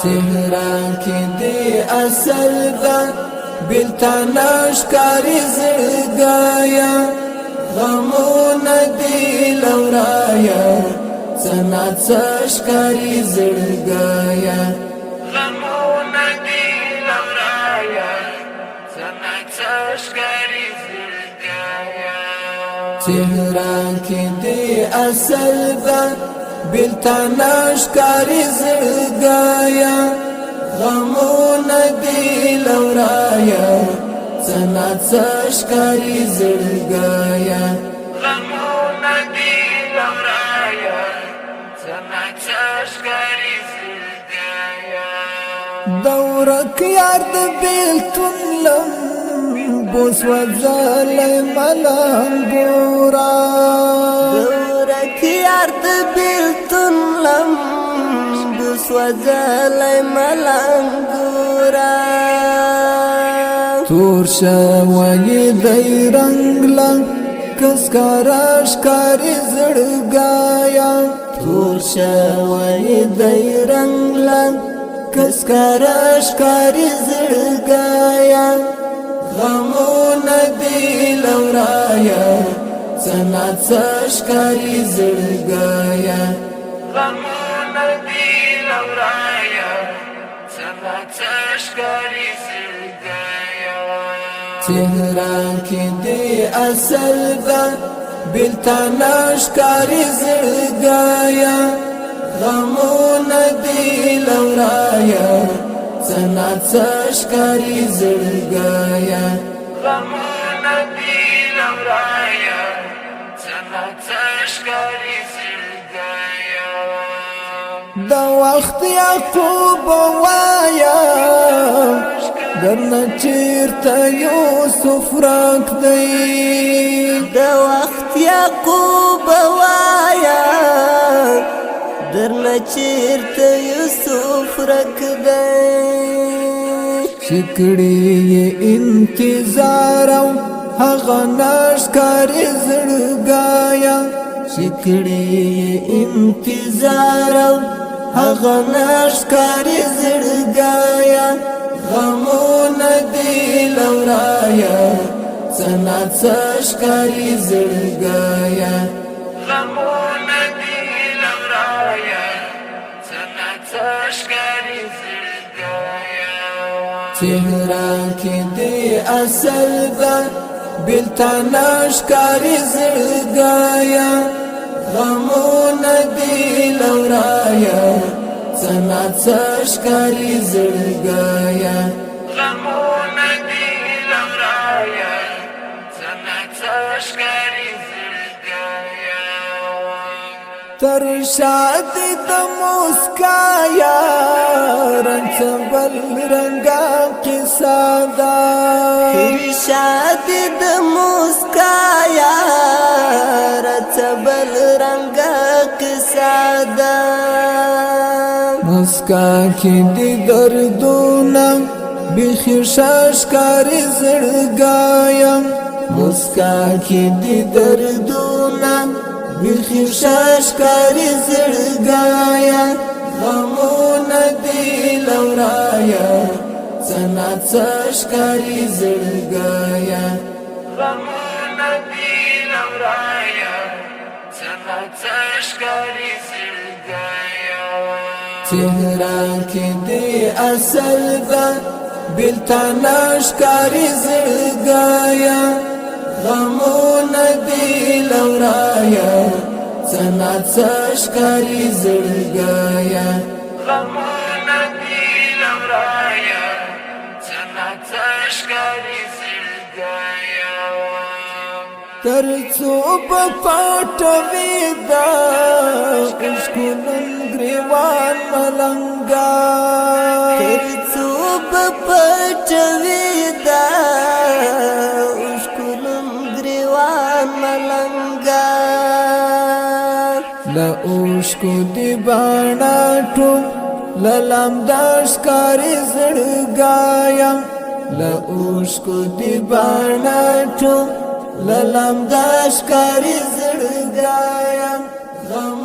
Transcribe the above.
تهران کی دی اصل دا بلتاناش کاری زرگایا غمون دی لورایا سنات سشکاری زرگایا غمون دی لورایا سنات سشکاری زرگایا تهران کی دی اصل دا بلتاناش کاری زرگایا غمون دی لورایا سنات سشکاری زرگایا غمون دی لورایا سنات سشکاری زرگایا دورک یارد بیلتون لم بوس وزالی ملنگورا دورک یارد بیلتون لم بوس وزالی ملنگورا تور شوی دی رنگ لنگ کسکارش کاری زرگایا تور شوی دی رنگ لنگ کسکارش کاری زرگایا غمون دی لورایا سنات سشکاری زرگایا غمون دی لورایا سنات سشکاری زرگایا تهران کی دی اصل دا بلتاناش کاری زرگایا غمون دی لورایا سنات سشکاری زرگایا غمون دی لورایا سنات سشکاری زرگایا دا وقت یعقوب وایا درنا چیرتا یوسف راک دی دا وقت یعقوب وایا درنا چیرتا یوسف راک دی شکڑی انتظارو هغه ناشکاری زړګایا شکړې انتظارو هغه ناشکاری زړګایا غمون دی لورایا سنات سشکاری زړګایا غمون دی لورایا سنات سشکاری زړګایا تهران کی دی اصل دا بلتاناش کاری زرگایا غمون دی لورایا سنات سشکاری زرگایا غمون دی لورایا سنات سشکاری زرگایا تر شادی دا مسکایا رنگ بل رنگا قصہ دا تر شادی دا مسکایا رنگ بل رنگا قصہ دا مسکا کی دی دردونا بخیر شاشکاری زرگایا مسکا کی دی دردونا بخیر شاشکاری زرگایا غمون دی لورایا سنات سشکاری زرگایا غمون دی لورایا سنات سشکاری زرگایا تهران کی دی اصل دا بلتاناش کاری زرگایا غمون دی لورایا سنات سشکاری زرگایا غمون دی لورایا سنات سشکاری زرگایا ترڅو په پټوي دا عشقونن ګریوان ملنګا ترڅو په پټوي دا عشقونن ګریوان ملنګا لا عشق دی باڼه ټول للم داش کاری زړګایا لا عشق دی باڼه ټول للم داش کاری زړګایا غم